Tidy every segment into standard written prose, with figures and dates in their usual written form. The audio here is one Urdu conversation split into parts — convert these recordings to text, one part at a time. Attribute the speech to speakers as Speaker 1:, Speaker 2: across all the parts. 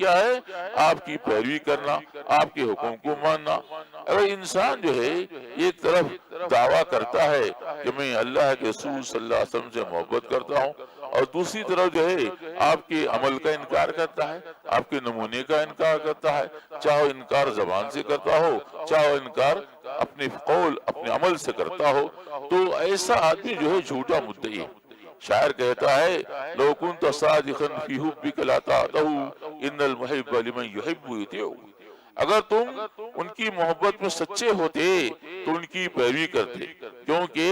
Speaker 1: کیا ہے؟ آپ کی پیروی کرنا، آپ کے حکم کو ماننا۔ اگر انسان جو ہے ایک طرف دعویٰ کرتا ہے کہ میں اللہ کے رسول صلی اللہ علیہ وسلم سے محبت کرتا ہوں، اور دوسری طرف جو ہے آپ کے عمل کا انکار کرتا ہے، آپ کے نمونے کا انکار کرتا ہے، چاہے وہ انکار زبان سے کرتا ہو، چاہے وہ انکار اپنے قول اپنے عمل سے کرتا ہو، تو ایسا آدمی جو ہے جھوٹا مدعی ہے۔ شاعر کہتا ہے لو كنت صادقا في حبك لاطعته ان المحب لمن يحب يطيع۔ اگر تم ان کی محبت میں سچے ہوتے تو ان کی پیروی کرتے، کیونکہ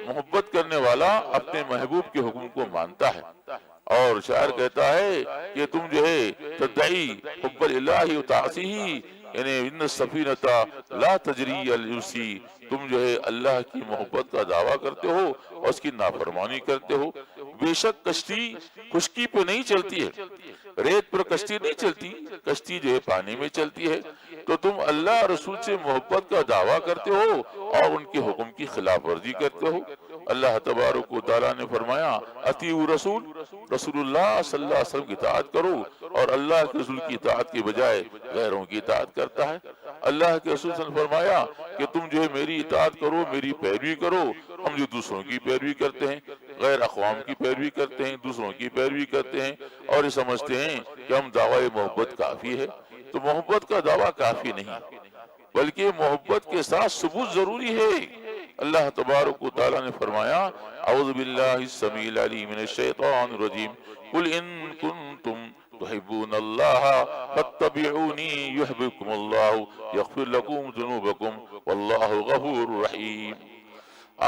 Speaker 1: محبت کرنے والا اپنے محبوب کے حکم کو مانتا ہے۔ اور شاعر کہتا ہے کہ تم جو ہے تدعی حب الہ وتعصیہ، یعنی ان السفینۃ لا تجری الجسی، تم جو ہے اللہ کی محبت کا دعویٰ کرتے ہو اور اس کی نافرمانی کرتے ہو۔ بے شک کشتی خشکی پہ نہیں چلتی ہے، ریت پر کشتی نہیں چلتی، کشتی جو ہے پانی میں چلتی ہے۔ تو تم اللہ رسول سے محبت کا دعویٰ کرتے ہو اور ان کے حکم کی خلاف ورزی کرتے ہو۔ اللہ تبارک و تعالیٰ نے فرمایا اطیعوا رسول، رسول اللہ صلی اللہ علیہ وسلم کی اطاعت کرو، اور اللہ کے رسول کی اطاعت کے بجائے غیروں کی اطاعت کرتا ہے۔ اللہ کے رسول صلی اللہ علیہ وسلم نے فرمایا کہ تم جو ہے میری اطاعت کرو، میری پیروی کرو۔ ہم جو دوسروں کی پیروی کرتے ہیں، غیر اقوام کی پیروی کرتے ہیں، دوسروں کی پیروی کرتے ہیں، اور یہ سمجھتے ہیں کہ ہم دعوی محبت کافی ہے، تو محبت کا دعویٰ کافی نہیں، بلکہ محبت کے ساتھ ثبوت ضروری ہے۔ اللہ تبارک و تعالیٰ نے فرمایا اعوذ باللہ السمیع العلیم من الشیطان الرجیم قل ان کنتم تحبون اللہ فاتبعونی یحببکم اللہ یغفر لکم ذنوبکم واللہ غفور رحیم۔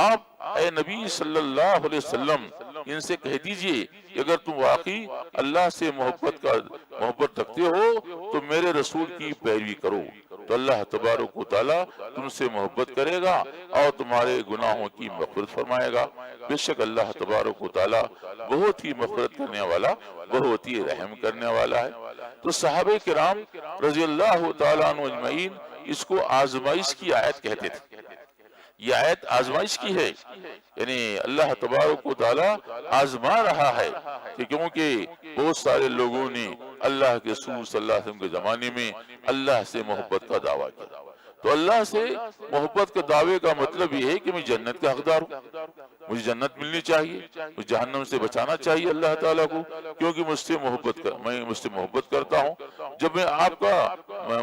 Speaker 1: آپ اے نبی صلی اللہ علیہ وسلم ان سے کہہ دیجئے کہ اگر تم واقعی اللہ سے محبت رکھتے ہو تو میرے رسول کی پیروی کرو، تو اللہ تبارک و تعالیٰ تم سے محبت کرے گا اور تمہارے گناہوں کی مغفرت فرمائے گا۔ بے شک اللہ تبارک و تعالیٰ بہت ہی مغفرت کرنے والا، بہت ہی رحم کرنے والا ہے۔ تو صحابہ کرام رضی اللہ تعالیٰ عنہ اجمعین اس کو آزمائش کی آیت کہتے تھے۔ یہ آیت آزمائش کی ہے، یعنی اللہ تبارک و تعالیٰ آزما رہا ہے کہ کیونکہ بہت سارے لوگوں نے اللہ کے رسول صلی اللہ علیہ وسلم کے زمانے میں اللہ سے محبت کا دعویٰ کیا، تو اللہ سے محبت کے دعوے کا مطلب یہ ہے کہ میں جنت کا حقدار ہوں، مجھے جنت ملنی چاہیے، مجھے جہنم سے بچانا چاہیے اللہ تعالیٰ کو، کیونکہ میں مجھ سے محبت کرتا ہوں۔ جب میں آپ کا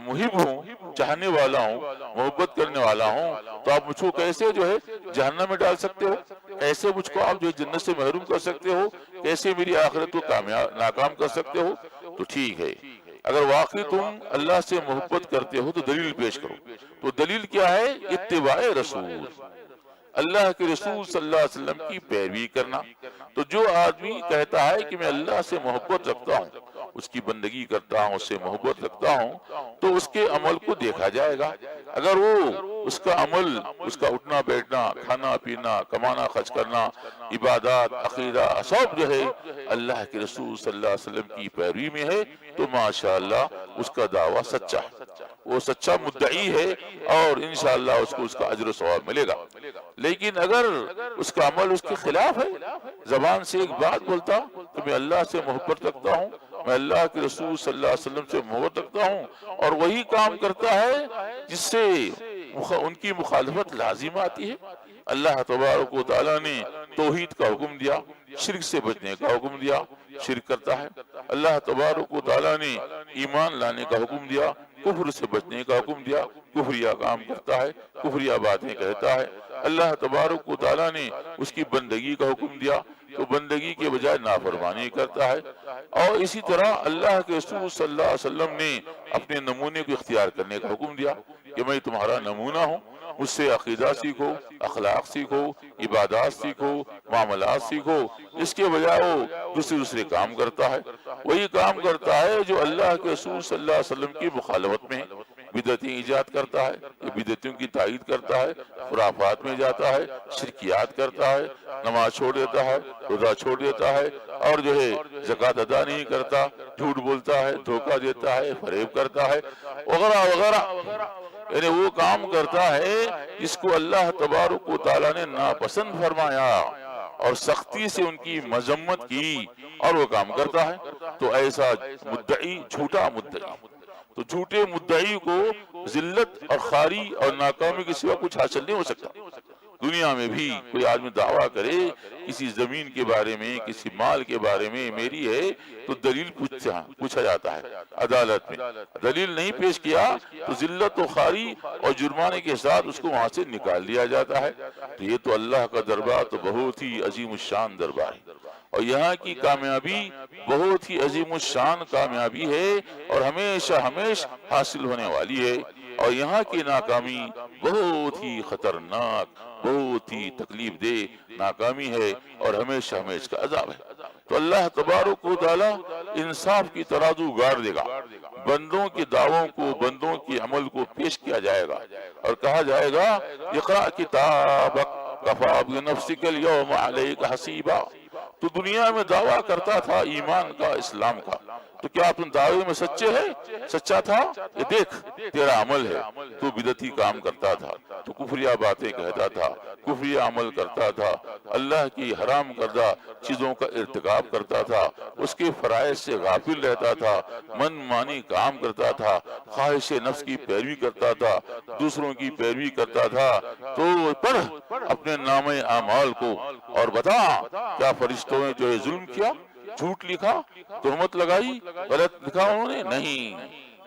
Speaker 1: محب ہوں، چاہنے والا ہوں، محبت کرنے والا ہوں، تو آپ مجھ کو کیسے جو ہے جہنم میں ڈال سکتے ہو؟ کیسے مجھ کو آپ جو جنت سے محروم کر سکتے ہو؟ کیسے میری آخرت کو ناکام کر سکتے ہو؟ تو ٹھیک ہے، اگر واقعی تم اللہ سے محبت کرتے ہو تو دلیل پیش کرو۔ تو دلیل کیا ہے؟ اتباع رسول، اللہ کے رسول صلی اللہ علیہ وسلم کی پیروی کرنا۔ تو جو آدمی کہتا ہے کہ میں اللہ سے محبت رکھتا ہوں، اس کی بندگی کرتا ہوں، اس سے محبت رکھتا ہوں، تو اس کے عمل کو دیکھا جائے گا۔ اگر وہ اس کا عمل، اس کا اٹھنا بیٹھنا، کھانا پینا، کمانا خرچ کرنا، عبادات، عقیدہ، سب جو ہے اللہ کے رسول صلی اللہ علیہ وسلم کی پیروی میں ہے، تو ماشاءاللہ اس کا دعویٰ سچا ہے، وہ سچا مدعی ہے، اور انشاءاللہ اس کو اس کا اجر و ثواب ملے گا۔ لیکن اگر اس کا عمل اس کے خلاف ہے، زبان سے ایک بات بولتا کہ میں اللہ سے محبت رکھتا ہوں، میں اللہ کے رسول صلی اللہ علیہ وسلم سے محبت رکھتا ہوں، اور وہی کام کرتا ہے جس سے ان کی مخالفت لازم آتی ہے۔ اللہ تبارک و تعالیٰ نے توحید کا حکم دیا، شرک سے بچنے کا حکم دیا، شرک کرتا ہے۔ اللہ تبارک و تعالیٰ نے ایمان لانے کا حکم دیا، کفر سے بچنے کا حکم دیا، کفریہ کام کرتا ہے، کفریہ باتیں کہتا ہے۔ اللہ تبارک و تعالیٰ نے اس کی بندگی کا حکم دیا، تو بندگی کے بجائے نافرمانی کرتا ہے۔ اور اسی طرح اللہ کے رسول صلی اللہ علیہ وسلم نے اپنے نمونے کو اختیار کرنے کا حکم دیا کہ میں تمہارا نمونہ ہوں، مجھ سے عقیدہ سیکھو، اخلاق سیکھو، عبادات سیکھو، معاملات سیکھو۔ اس کے بجائے وہ دوسرے کام کرتا ہے، وہی کام کرتا ہے جو اللہ کے رسول صلی اللہ علیہ وسلم کی مخالفت میں ہے، بدعتیں ایجاد کرتا ہے، بدعتوں کی تائید کرتا ہے، خرافات میں جاتا ہے، شرکیات کرتا ہے، نماز چھوڑ دیتا ہے، روزہ چھوڑ دیتا ہے، اور جو ہے زکوٰۃ ادا نہیں کرتا، جھوٹ بولتا ہے، دھوکہ دیتا ہے، فریب کرتا ہے، وغیرہ وغیرہ، یعنی وہ کام کرتا ہے جس کو اللہ تبارک و تعالیٰ نے ناپسند فرمایا۔ اور سختی سے ان کی مذمت کی اور وہ کام کرتا ہے تو ایسا مدعی جھوٹا مدعی، تو جھوٹے مدعی کو ذلت اور خاری اور ناکامی کے سوا کچھ حاصل نہیں ہو سکتا۔ دنیا میں بھی کوئی آدمی دعویٰ کرے کسی زمین کے بارے میں، کسی مال کے بارے میں میری ہے، تو دلیل پوچھا جاتا ہے عدالت میں، دلیل نہیں پیش کیا تو ذلت و خاری اور جرمانے کے ساتھ اس کو وہاں سے نکال دیا جاتا ہے۔ تو یہ تو اللہ کا دربار تو بہت ہی عظیم الشان دربار ہے، اور یہاں کی کامیابی بہت ہی عظیم الشان کامیابی ہے اور ہمیشہ حاصل ہونے والی ہے، اور یہاں کی ناکامی بہت ہی خطرناک، بہت ہی تکلیف دہ ناکامی ہے اور ہمیشہ اس کا عذاب ہے۔ تو اللہ تبارک و تعالی انصاف کی ترازو گاڑ دے گا، بندوں کے دعووں کو، بندوں کے عمل کو پیش کیا جائے گا اور کہا جائے گا اقرأ کتابک کفی بنفسک اليوم علیک حسیبا۔ تو دنیا میں دعویٰ کرتا تھا ایمان کا، اسلام کا، تو کیا تم دعوے میں سچا تھا؟ یہ دیکھ تیرا عمل ہے، تو بدعتی کام کرتا تھا، تو کفریہ باتیں کہتا تھا، کفریہ عمل کرتا تھا، اللہ کی حرام کردہ چیزوں کا ارتکاب کرتا تھا، اس کے فرائض سے غافل رہتا تھا، من مانی کام کرتا تھا، خواہش نفس کی پیروی کرتا تھا، دوسروں کی پیروی کرتا تھا۔ تو پڑھ اپنے نامہ اعمال کو اور بتا کیا فرشتوں نے جو ہے ظلم کیا، جھوٹ لکھا، تہمت لگائی، غلط لکھا انہوں نے؟ نہیں،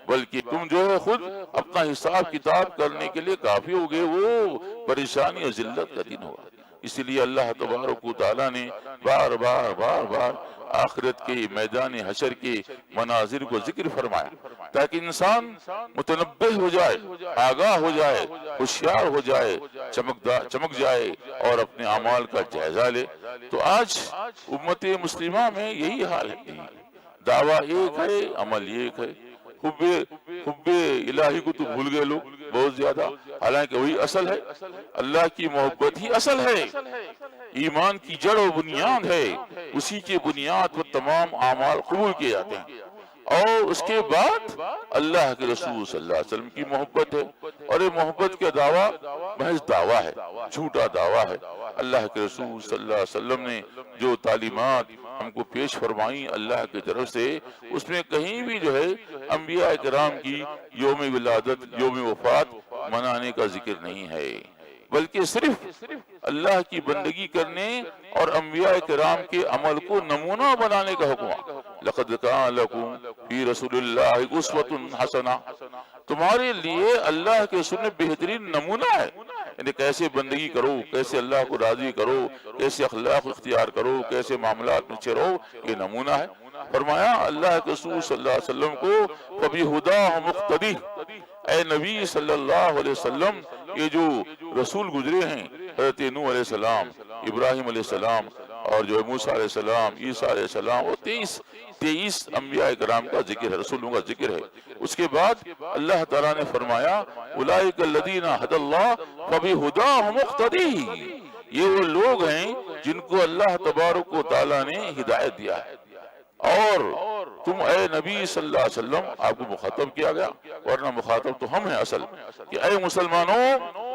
Speaker 1: بلکہ تم جو ہے خود اپنا حساب کتاب کرنے کے لیے کافی ہو گئے، وہ پریشانی اور ذلت کا دن ہوگا۔ اس لیے اللہ تبارک و تعالیٰ نے بار بار آخرت کے میدان حشر کے مناظر کو ذکر فرمایا تاکہ انسان متنبہ ہو جائے، آگاہ ہو جائے، ہوشیار ہو جائے، چمک جائے اور اپنے اعمال کا جائزہ لے۔ تو آج امت مسلمہ میں یہی حال ہے، دعویٰ ایک ہے، عمل ایک ہے۔ حب الہی کو تو بھول گئے لوگ بہت زیادہ، حالانکہ وہی اصل ہے، اللہ کی محبت ہی اصل ہے، ایمان کی جڑ و بنیاد ہے، اسی کے بنیاد پر تمام اعمال قبول کیے جاتے ہیں، اور اس کے بعد اللہ کے رسول صلی اللہ علیہ وسلم کی محبت ہے، اور یہ محبت کا دعویٰ محض دعویٰ ہے، جھوٹا دعویٰ ہے۔ اللہ کے رسول صلی اللہ علیہ وسلم نے جو تعلیمات ہم کو پیش فرمائی اللہ کی طرف سے، اس میں کہیں بھی جو ہے انبیاء کرام کی یوم ولادت، یوم وفات منانے کا ذکر نہیں ہے، بلکہ صرف اللہ کی بندگی کرنے اور انبیاء کرام کے عمل کو نمونہ بنانے کا حکم ہے۔ لَقَدْ كَانَ لَكُمْ فِي رَسُولِ اللَّهِ أُسْوَةٌ حَسَنَةٌ، تمہارے لیے اللہ کے سنت بہترین نمونہ ہے، یعنی کیسے بندگی کرو، کیسے اللہ کو راضی کرو، کیسے اخلاق اختیار کرو، کیسے معاملات میں اچھے رہو، یہ نمونہ ہے۔ فرمایا اللہ کے رسول صلی اللہ علیہ وسلم کو فَبِهُدَاهُ مُقْتَدِي، اے نبی صلی اللہ علیہ وسلم، یہ جو رسول گزرے ہیں حضرت نوح علیہ السلام، ابراہیم علیہ السلام، اور جو موسیٰ علیہ السلام، عیسیٰ علیہ السلام، وہ 23 انبیاء کرام کا ذکر ہے، رسولوں کا ذکر ہے۔ اس کے بعد اللہ تعالیٰ نے فرمایا اولئک الذین ھدی اللہ فبہداہ مقتدی، یہ وہ لوگ ہیں جن کو اللہ تبارک و تعالیٰ نے ہدایت دیا ہے، اور تم اے نبی صلی اللہ علیہ وسلم آپ کو مخاطب کیا گیا، ورنہ مخاطب تو ہم ہیں اصل، کہ اے مسلمانوں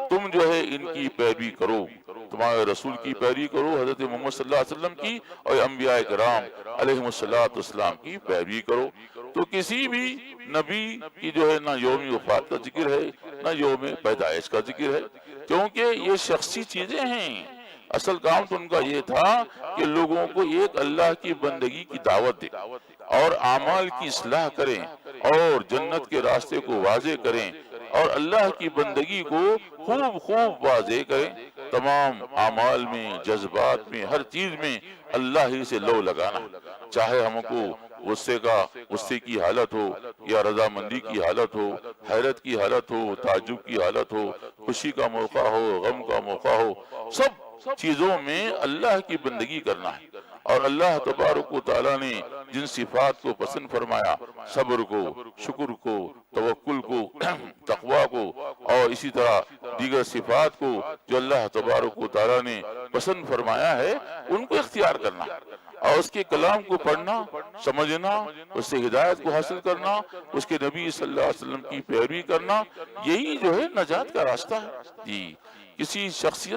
Speaker 1: تم جو ہے ان کی پیروی کرو، تمہارے رسول کی پیروی کرو، حضرت محمد صلی اللہ علیہ وسلم کی اور انبیاء کرام علیہم السلام کی پیروی کرو۔ تو کسی بھی نبی کی جو ہے نہ یوم وفات کا ذکر ہے، نہ یوم پیدائش کا ذکر ہے، کیونکہ یہ شخصی چیزیں ہیں۔ اصل کام تو ان کا یہ تھا کہ لوگوں کو ایک اللہ کی بندگی کی دعوت دے اور اعمال کی اصلاح کریں اور جنت کے راستے کو واضح کریں اور اللہ کی بندگی کو خوب واضح کریں، تمام اعمال میں، جذبات میں، ہر چیز میں اللہ ہی سے لو لگانا، چاہے ہم کو غصے کی حالت ہو یا رضامندی کی حالت ہو، حیرت کی حالت ہو، تعجب کی حالت ہو، خوشی کا موقع ہو، غم کا موقع ہو، سب چیزوں میں اللہ کی بندگی کرنا ہے۔ اور اللہ تبارک و تعالیٰ نے جن صفات کو پسند فرمایا، صبر کو، شکر کو، توکل کو، تقوی کو، اور اسی طرح دیگر صفات کو جو اللہ تبارک و تعالیٰ نے پسند فرمایا ہے، ان کو اختیار کرنا اور اس کے کلام کو پڑھنا، سمجھنا، اس سے ہدایت کو حاصل کرنا، اس کے نبی صلی اللہ علیہ وسلم کی پیروی کرنا، یہی جو ہے نجات کا راستہ ہے۔ جی، کسی شخصیت